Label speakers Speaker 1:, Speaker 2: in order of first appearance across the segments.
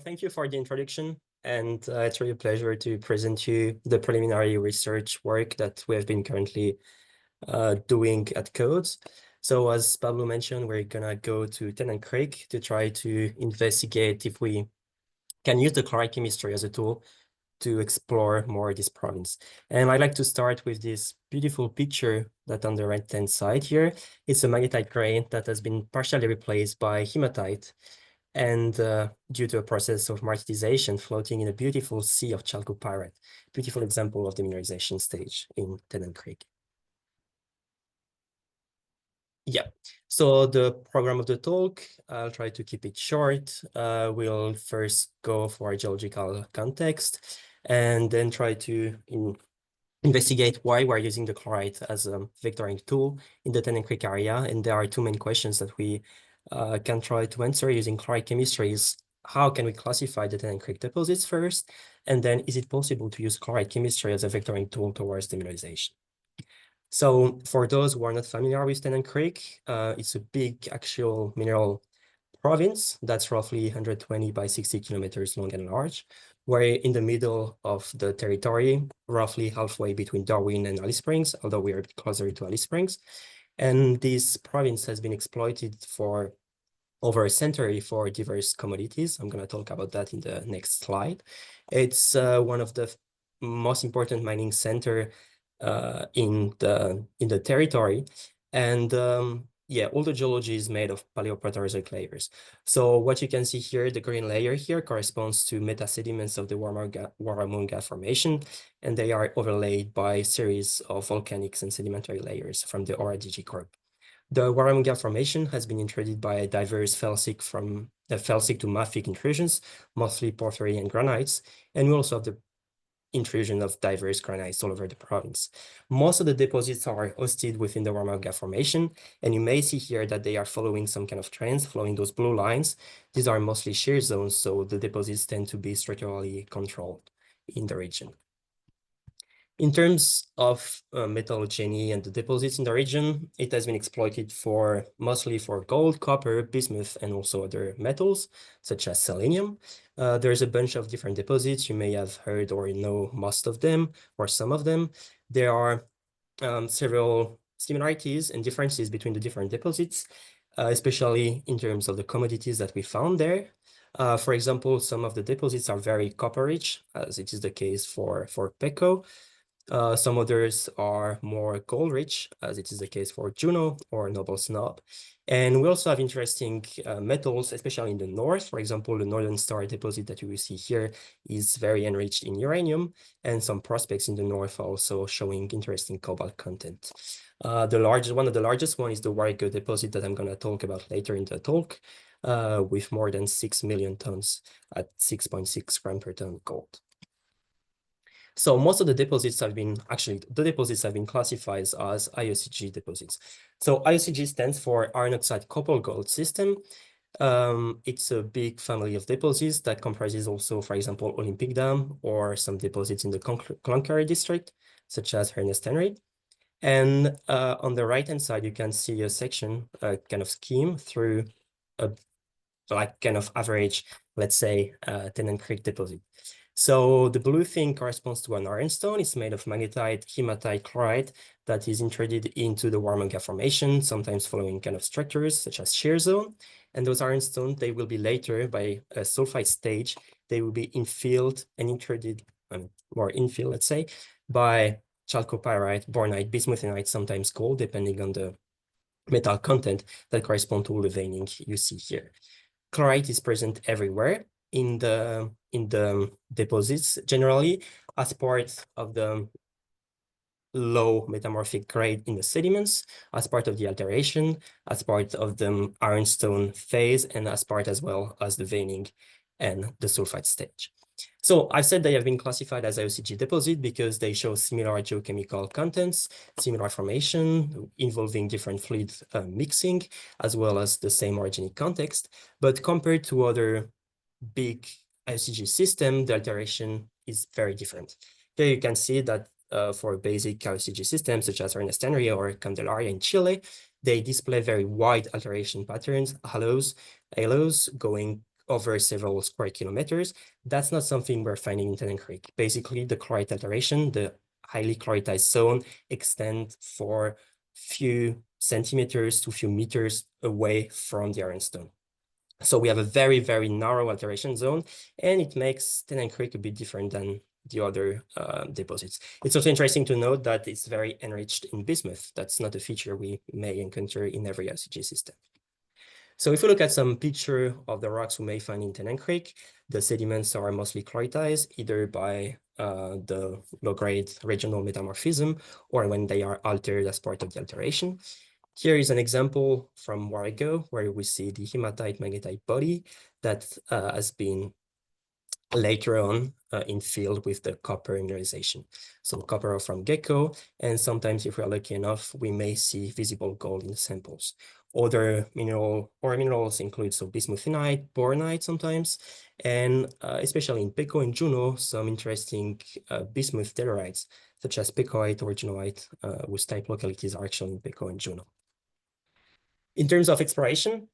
Speaker 1: Thank you for the introduction, and it's really a pleasure to present you the preliminary research work that we have been currently doing at Codes. So as Pablo mentioned, we're gonna go to Tennant Creek to try to investigate if we can use the chloride chemistry as a tool to explore more this province. And I'd like to start with this beautiful picture that on the right-hand side here. It's a magnetite grain that has been partially replaced by hematite, and due to a process of martitization floating in a beautiful sea of chalcopyrite. Beautiful example of the mineralization stage in Tennant Creek. Yeah, so the program of the talk, I'll try to keep it short. We'll first go for a geological context and then try to investigate why we're using the chloride as a vectoring tool in the Tennant Creek area. And there are two main questions that we can try to answer using chloride chemistries. How can we classify the Tennant Creek deposits first? And then is it possible to use chloride chemistry as a vectoring tool towards the mineralization? So for those who are not familiar with Tennant Creek, it's a big actual mineral province that's roughly 120 by 60 kilometers long and large. We're in the middle of the territory, roughly halfway between Darwin and Alice Springs, although we are a bit closer to Alice Springs. And this province has been exploited for over a century for diverse commodities. I'm going to talk about that in the next slide. It's one of the most important mining center in the territory. And yeah, all the geology is made of paleoproterozoic layers. So what you can see here, the green layer here corresponds to metasediments of the Warramunga Formation, and they are overlaid by a series of volcanics and sedimentary layers from the Ora-DG Corp. The Warramunga Formation has been intruded by diverse felsic from felsic to mafic intrusions, mostly porphyry and granites, and we also have the intrusion of diverse granites all over the province. Most of the deposits are hosted within the Warramunga Formation, and you may see here that they are following some kind of trends, following those blue lines. These are mostly shear zones, so the deposits tend to be structurally controlled in the region. In terms of metallogeny and the deposits in the region, it has been exploited mostly for gold, copper, bismuth, and also other metals, such as selenium. There's a bunch of different deposits. You may have heard or know most of them or some of them. There are several similarities and differences between the different deposits, especially in terms of the commodities that we found there. For example, some of the deposits are very copper-rich, as it is the case for Peko. Some others are more gold-rich, as it is the case for Juno or Noble Snob. And we also have interesting metals, especially in the north. For example, the Northern Star deposit that you will see here is very enriched in uranium, and some prospects in the north are also showing interesting cobalt content. One of the largest one is the Warrego deposit that I'm going to talk about later in the talk, with more than 6 million tons at 6.6 grams per ton gold. So most of the deposits have been classified as IOCG deposits. So IOCG stands for iron oxide copper gold system. It's a big family of deposits that comprises also, for example, Olympic Dam or some deposits in the Cloncurry district, such as Ernest Henry. And on the right-hand side, you can see a section, kind of scheme through a kind of average, let's say, Tennant Creek deposit. So the blue thing corresponds to an ironstone. It's made of magnetite, hematite, chloride that is intruded into the Warramunga Formation, sometimes following kind of structures such as shear zone. And those ironstones, they will be later by a sulfide stage, they will be infilled and intruded, more infill, let's say, by chalcopyrite, bornite, bismuthinite, sometimes gold, depending on the metal content that correspond to all the veining you see here. Chloride is present everywhere in the deposits, generally as part of the low metamorphic grade in the sediments, as part of the alteration, as part of the ironstone phase, and as part as well as the veining and the sulfide stage. So I said they have been classified as IOCG deposit because they show similar geochemical contents, similar formation involving different fluid mixing, as well as the same orogenic context. But compared to other big IOCG system, the alteration is very different. Here you can see that for basic IOCG systems, such as Ernest Henry or Candelaria in Chile, they display very wide alteration patterns, halos going over several square kilometers. That's not something we're finding in Tennant Creek. Basically, the chlorite alteration, the highly chloritized zone, extend for few centimeters to few meters away from the ironstone. So we have a very, very narrow alteration zone, and it makes Tennant Creek a bit different than the other deposits. It's also interesting to note that it's very enriched in bismuth. That's not a feature we may encounter in every IOCG system. So if we look at some picture of the rocks we may find in Tennant Creek, the sediments are mostly chloritized, either by the low-grade regional metamorphism or when they are altered as part of the alteration. Here is an example from Warrego, where we see the hematite magnetite body that has been later on infilled with the copper mineralization. So copper from gecko, and sometimes if we're lucky enough, we may see visible gold in the samples. Other minerals include bismuthinite, boronite sometimes, and especially in Peko and Juno, some interesting bismuth tellurites, such as pecoite or junoite, whose type localities are actually in Peko and Juno. In terms of exploration,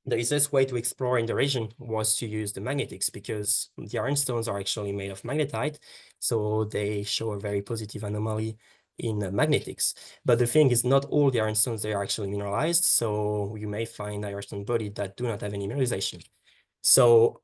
Speaker 1: the easiest way to explore in the region was to use the magnetics, because the ironstones are actually made of magnetite, so they show a very positive anomaly in magnetics. But the thing is, not all the ironstones, they are actually mineralized, so you may find ironstone bodies that do not have any mineralization. So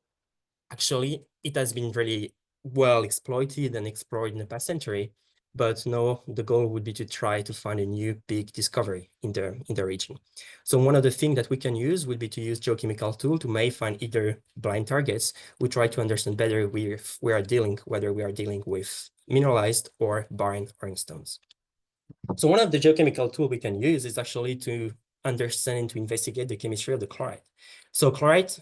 Speaker 1: actually, it has been really well exploited and explored in the past century. But no, the goal would be to try to find a new big discovery in the region. So one of the things that we can use would be to use geochemical tool to may find either blind targets. We try to understand better whether we are dealing with mineralized or barren ironstones. So one of the geochemical tools we can use is actually to understand and to investigate the chemistry of the chloride. So chloride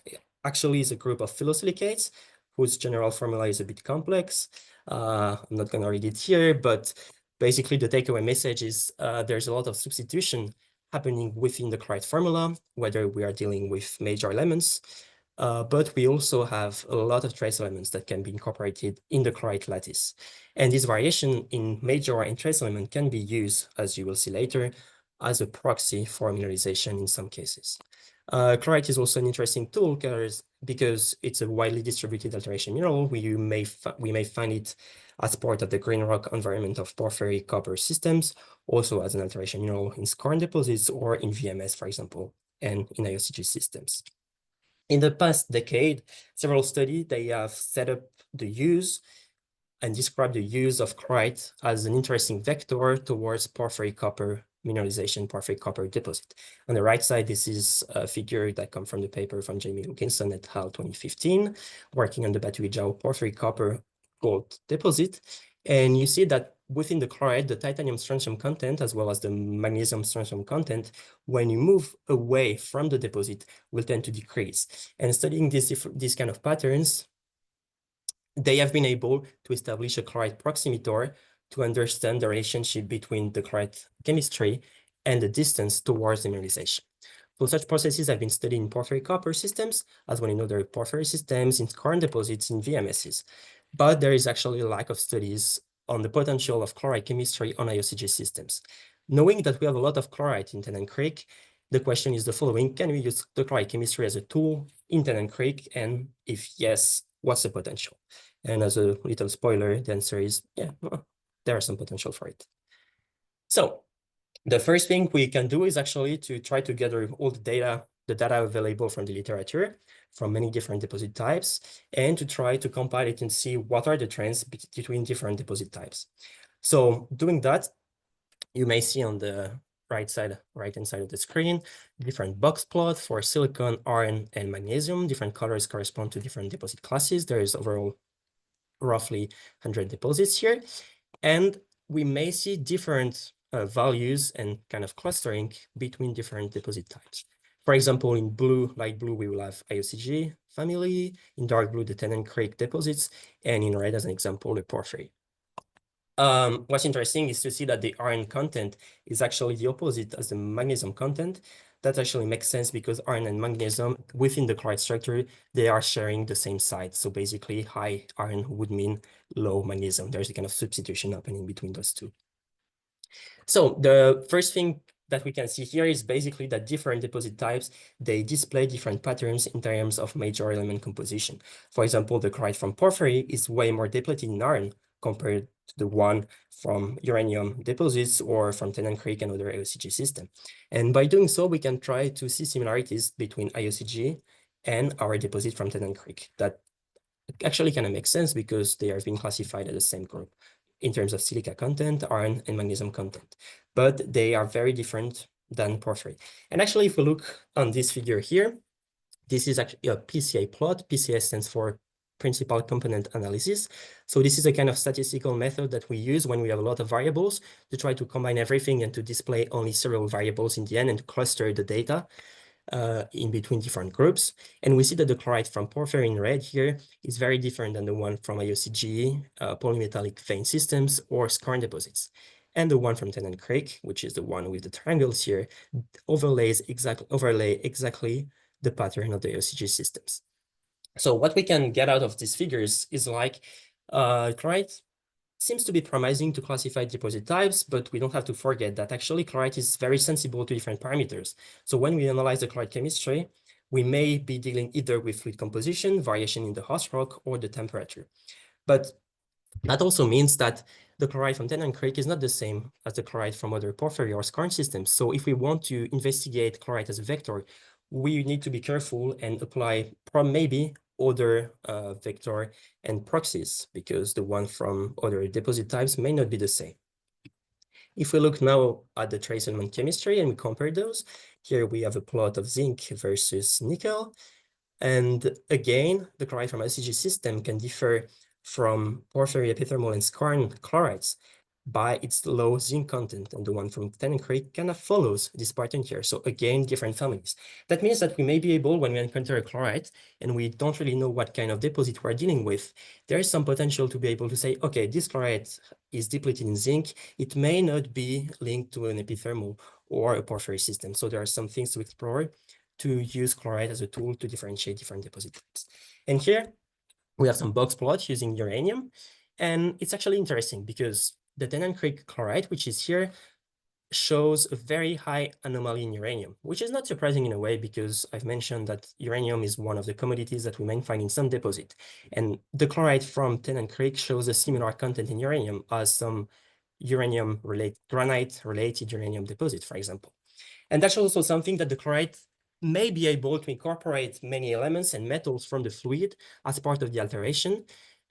Speaker 1: actually is a group of phyllosilicates whose general formula is a bit complex. I'm not going to read it here, but basically the takeaway message is there's a lot of substitution happening within the chloride formula, whether we are dealing with major elements, but we also have a lot of trace elements that can be incorporated in the chloride lattice. And this variation in major and trace element can be used, as you will see later, as a proxy for mineralization in some cases. Chlorite is also an interesting tool because it's a widely distributed alteration mineral. We may find it as part of the green rock environment of porphyry copper systems, also as an alteration mineral in skarn deposits or in VMS, for example, and in IOCG systems. In the past decade, several studies, they have set up the use and described the use of chlorite as an interesting vector towards porphyry copper mineralization, porphyry copper deposit. On the right side, this is a figure that comes from the paper from Jamie Wilkinson et al. 2015, working on the Batuijao porphyry copper gold deposit. And you see that within the chloride, the titanium strontium content, as well as the magnesium strontium content, when you move away from the deposit, will tend to decrease. And studying these kind of patterns, they have been able to establish a chloride proximeter to understand the relationship between the chloride chemistry and the distance towards the mineralization. So such processes have been studied in porphyry copper systems, as well in other porphyry systems, in skarn deposits, in VMSs. But there is actually a lack of studies on the potential of chloride chemistry on IOCG systems. Knowing that we have a lot of chloride in Tennant Creek, the question is the following: can we use the chloride chemistry as a tool in Tennant Creek? And if yes, what's the potential? And as a little spoiler, the answer is, yeah, well, there is some potential for it. So the first thing we can do is actually to try to gather all the data available from the literature, from many different deposit types, and to try to compile it and see what are the trends between different deposit types. So doing that, you may see on the right-hand side of the screen, different box plot for silicon, iron, and magnesium. Different colors correspond to different deposit classes. There is overall roughly 100 deposits here. And we may see different values and kind of clustering between different deposit types. For example, in blue, light blue, we will have IOCG family, in dark blue, the Tennant Creek deposits, and in red, as an example, the porphyry. What's interesting is to see that the iron content is actually the opposite as the magnesium content. That actually makes sense because iron and magnesium within the chloride structure, they are sharing the same site. So basically high iron would mean low magnesium. There's a kind of substitution happening between those two. So the first thing that we can see here is basically that different deposit types, they display different patterns in terms of major element composition. For example, the chloride from porphyry is way more depleted in iron compared to the one from uranium deposits or from Tennant Creek and other IOCG system. And by doing so, we can try to see similarities between IOCG and our deposit from Tennant Creek. That actually kind of makes sense because they are being classified as the same group in terms of silica content, iron, and magnesium content. But they are very different than porphyry. And actually, if we look on this figure here, this is actually a PCA plot. PCA stands for principal component analysis. So this is a kind of statistical method that we use when we have a lot of variables to try to combine everything and to display only several variables in the end and to cluster the data in between different groups. And we see that the chloride from porphyry in red here is very different than the one from IOCG, polymetallic vein systems, or skarn deposits. And the one from Tennant Creek, which is the one with the triangles here, overlay exactly the pattern of the IOCG systems. So what we can get out of these figures is like chloride seems to be promising to classify deposit types, but we don't have to forget that actually chloride is very sensible to different parameters. So when we analyze the chloride chemistry, we may be dealing either with fluid composition, variation in the host rock, or the temperature. But that also means that the chloride from Tennant Creek is not the same as the chloride from other porphyry or skarn systems. So if we want to investigate chloride as a vector, we need to be careful and apply maybe other vector and proxies, because the one from other deposit types may not be the same. If we look now at the trace element chemistry and we compare those, here we have a plot of zinc versus nickel. And again, the chloride from IOCG system can differ from porphyry, epithermal, and skarn chlorides by its low zinc content, and the one from Tennant Creek kind of follows this pattern here. So again, different families. That means that we may be able, when we encounter a chloride and we don't really know what kind of deposit we're dealing with, there is some potential to be able to say, okay, this chloride is depleted in zinc. It may not be linked to an epithermal or a porphyry system. So there are some things to explore to use chloride as a tool to differentiate different deposit types. And here we have some box plots using uranium. And it's actually interesting because the Tennant Creek chloride, which is here, shows a very high anomaly in uranium, which is not surprising in a way because I've mentioned that uranium is one of the commodities that we may find in some deposit. And the chloride from Tennant Creek shows a similar content in uranium as some granite-related uranium deposit, for example. And that's also something that the chloride may be able to incorporate many elements and metals from the fluid as part of the alteration.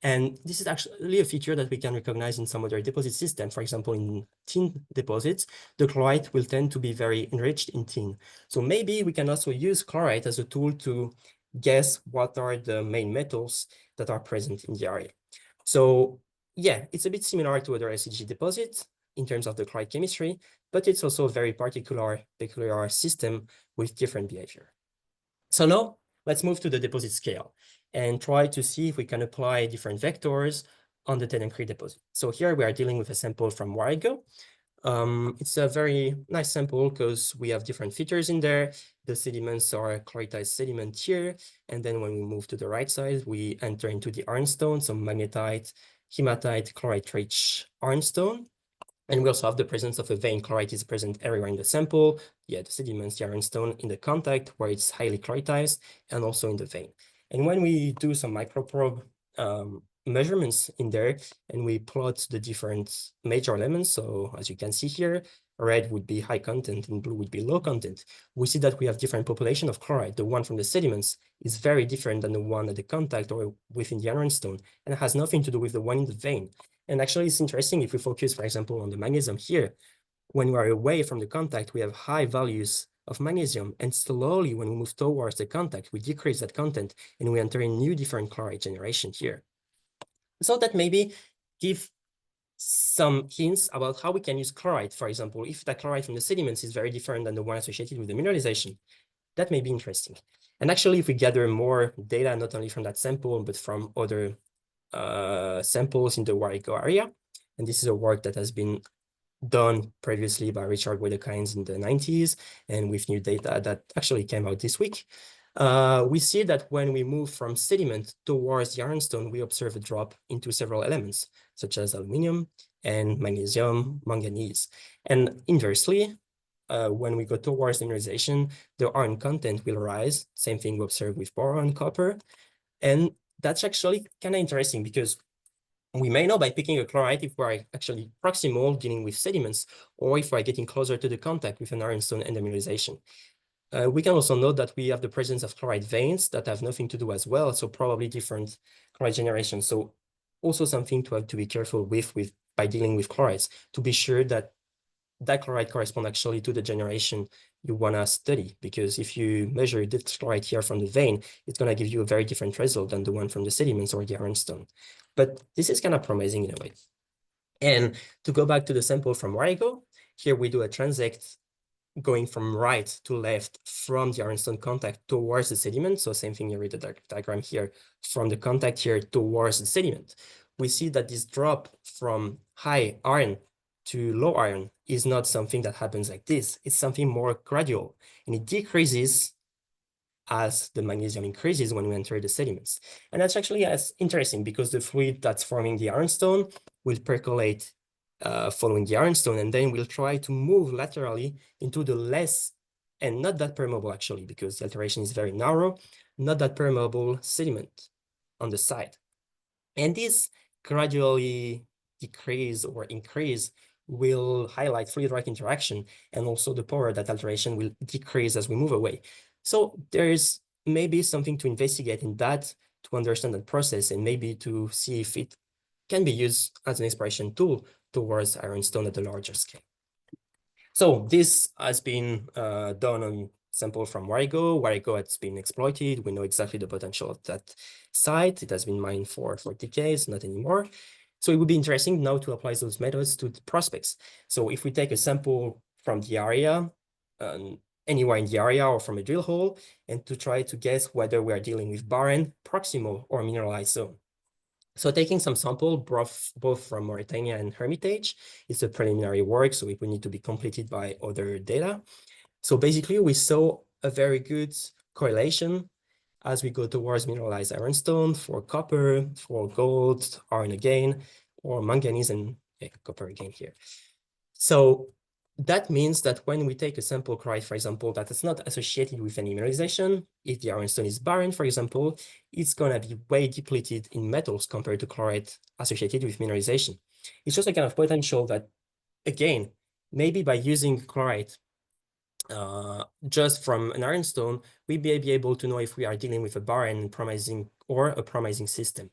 Speaker 1: And this is actually a feature that we can recognize in some other deposit systems. For example, in tin deposits, the chloride will tend to be very enriched in tin. So maybe we can also use chloride as a tool to guess what are the main metals that are present in the area. So yeah, it's a bit similar to other IOCG deposits in terms of the chloride chemistry, but it's also a very peculiar system with different behavior. So now let's move to the deposit scale and try to see if we can apply different vectors on the Tennant Creek deposit. So here we are dealing with a sample from Warrego. It's a very nice sample because we have different features in there. The sediments are chloritized sediment here. And then when we move to the right side, we enter into the ironstone, some magnetite, hematite, chloride-rich ironstone. And we also have the presence of a vein. Chloride is present everywhere in the sample. Yeah, the sediments, the ironstone in the contact where it's highly chloritized, and also in the vein. And when we do some microprobe measurements in there and we plot the different major elements, so as you can see here, red would be high content and blue would be low content, we see that we have different population of chloride. The one from the sediments is very different than the one at the contact or within the ironstone, and it has nothing to do with the one in the vein. And actually, it's interesting if we focus, for example, on the magnesium here. When we are away from the contact, we have high values of magnesium, and slowly, when we move towards the contact, we decrease that content, and we enter a new different chloride generation here. So that maybe give some hints about how we can use chloride. For example, if the chloride from the sediments is very different than the one associated with the mineralization, that may be interesting. And actually, if we gather more data, not only from that sample, but from other samples in the Warrego area. And this is a work that has been done previously by Richard Wedekines in the 90s, and with new data that actually came out this week. We see that when we move from sediment towards the ironstone, we observe a drop into several elements, such as aluminum and magnesium, manganese. And inversely, when we go towards mineralization, the iron content will rise. Same thing we observe with boron, copper. And that's actually kind of interesting because we may know by picking a chloride if we're actually proximal dealing with sediments, or if we're getting closer to the contact with an ironstone and the mineralization. We can also note that we have the presence of chloride veins that have nothing to do as well, so probably different chloride generation. So also something to have to be careful with by dealing with chlorides, to be sure that that chloride corresponds actually to the generation you want to study. Because if you measure this chloride here from the vein, it's going to give you a very different result than the one from the sediments or the ironstone. But this is kind of promising in a way. And to go back to the sample from where I go, here we do a transect going from right to left from the ironstone contact towards the sediment. So same thing, you read the diagram here, from the contact here towards the sediment. We see that this drop from high iron to low iron is not something that happens like this. It's something more gradual, and it decreases as the magnesium increases when we enter the sediments. And that's actually interesting because the fluid that's forming the ironstone will percolate following the ironstone, and then we'll try to move laterally into the less, and not that permeable actually, because the alteration is very narrow, not that permeable sediment on the side. And this gradually decrease or increase will highlight fluid-rock interaction, and also the power that alteration will decrease as we move away. So there's maybe something to investigate in that, to understand that process, and maybe to see if it can be used as an exploration tool towards ironstone at a larger scale. So this has been done on sample from Warigo. Warigo has been exploited. We know exactly the potential of that site. It has been mined for decades, not anymore. So it would be interesting now to apply those methods to the prospects. So if we take a sample from the area, anywhere in the area or from a drill hole, and to try to guess whether we are dealing with barren, proximal, or mineralized zone. So taking some sample both from Mauritania and Hermitage is a preliminary work, so it will need to be completed by other data. So basically, we saw a very good correlation as we go towards mineralized ironstone for copper, for gold, iron again, or manganese and copper again here. So that means that when we take a sample chloride, for example, that is not associated with any mineralization, if the ironstone is barren, for example, it's going to be way depleted in metals compared to chloride associated with mineralization. It's just a kind of potential that, again, maybe by using chloride just from an ironstone, we may be able to know if we are dealing with a barren promising or a promising system.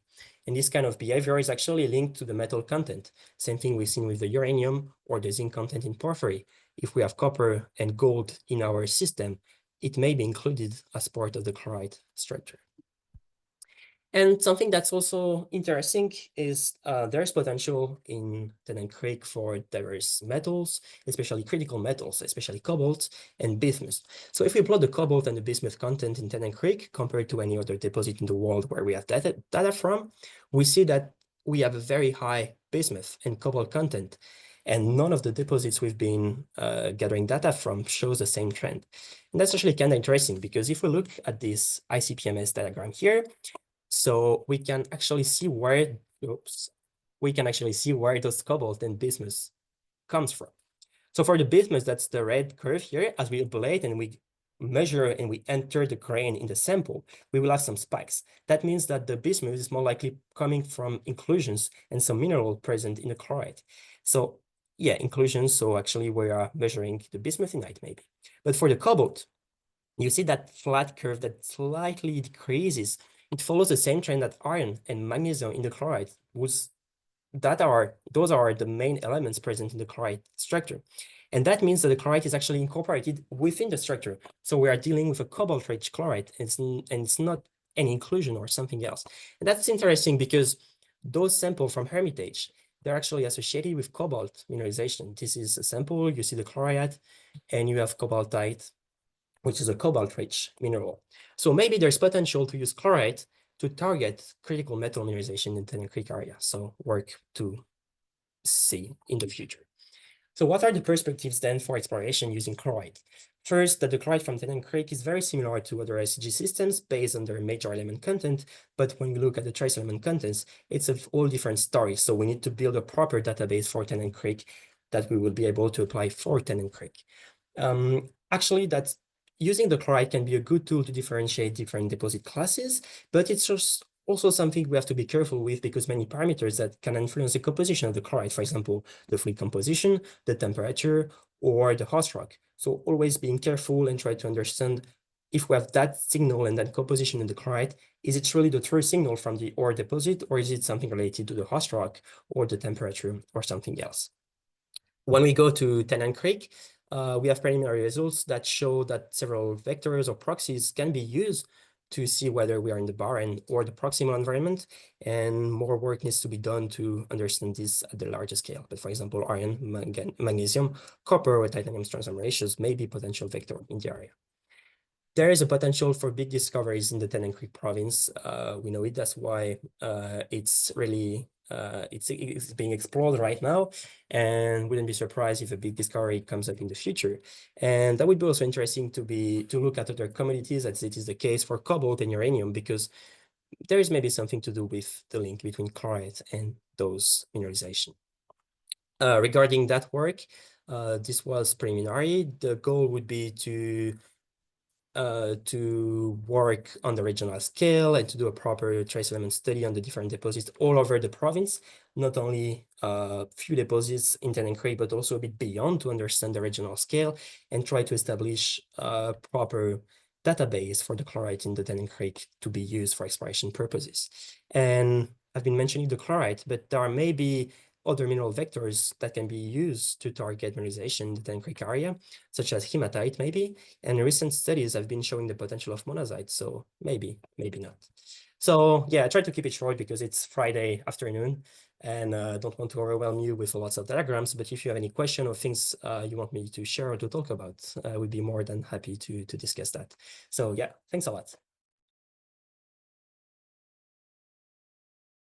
Speaker 1: And this kind of behavior is actually linked to the metal content. Same thing we've seen with the uranium or the zinc content in porphyry. If we have copper and gold in our system, it may be included as part of the chloride structure. And something that's also interesting is there's potential in Tennant Creek for diverse metals, especially critical metals, especially cobalt and bismuth. So if we plot the cobalt and the bismuth content in Tennant Creek compared to any other deposit in the world where we have data from, we see that we have a very high bismuth and cobalt content. And none of the deposits we've been gathering data from shows the same trend. And that's actually kind of interesting because if we look at this ICP-MS diagram here, so we can actually see where, those cobalt and bismuth comes from. So for the bismuth, that's the red curve here. As we ablate and we measure and we enter the grain in the sample, we will have some spikes. That means that the bismuth is more likely coming from inclusions and some mineral present in the chloride. So yeah, inclusions. So actually we are measuring the bismuthinite maybe. But for the cobalt, you see that flat curve that slightly decreases. It follows the same trend that iron and magnesium in the chloride, those are the main elements present in the chloride structure. And that means that the chloride is actually incorporated within the structure. So we are dealing with a cobalt-rich chloride, and it's not any inclusion or something else. And that's interesting because those samples from Hermitage, they're actually associated with cobalt mineralization. This is a sample, you see the chloride, and you have cobaltite, which is a cobalt-rich mineral. So maybe there's potential to use chloride to target critical metal mineralization in the Tennant Creek area. So work to see in the future. So what are the perspectives then for exploration using chloride? First, that the chloride from Tennant Creek is very similar to other SCG systems based on their major element content, but when we look at the trace element contents, it's a whole different story. So we need to build a proper database for Tennant Creek that we will be able to apply for Tennant Creek. Actually, that using the chloride can be a good tool to differentiate different deposit classes, but it's just also something we have to be careful with because many parameters that can influence the composition of the chloride, for example, the fluid composition, the temperature, or the host rock. So always being careful and try to understand if we have that signal and that composition in the chloride, is it really the true signal from the ore deposit, or is it something related to the host rock or the temperature or something else? When we go to Tennant Creek, we have preliminary results that show that several vectors or proxies can be used to see whether we are in the barren or the proximal environment, and more work needs to be done to understand this at the larger scale. But for example, iron, magnesium, copper, or titanium strontium ratios may be potential vector in the area. There is a potential for big discoveries in the Tennant Creek province. We know it. That's why it's really it's being explored right now, and wouldn't be surprised if a big discovery comes up in the future. And that would be also interesting to look at other commodities, as it is the case for cobalt and uranium, because there is maybe something to do with the link between chloride and those mineralization. Regarding that work, this was preliminary. The goal would be to work on the regional scale and to do a proper trace element study on the different deposits all over the province, not only a few deposits in Tennant Creek, but also a bit beyond to understand the regional scale and try to establish a proper database for the chloride in the Tennant Creek to be used for exploration purposes. And I've been mentioning the chloride, but there are maybe other mineral vectors that can be used to target mineralization in the Tennant Creek area, such as hematite maybe, and recent studies have been showing the potential of monazite, so maybe not. So yeah, I try to keep it short because it's Friday afternoon and don't want to overwhelm you with lots of diagrams, but if you have any question or things you want me to share or to talk about, I would be more than happy to discuss that. So yeah, thanks a lot.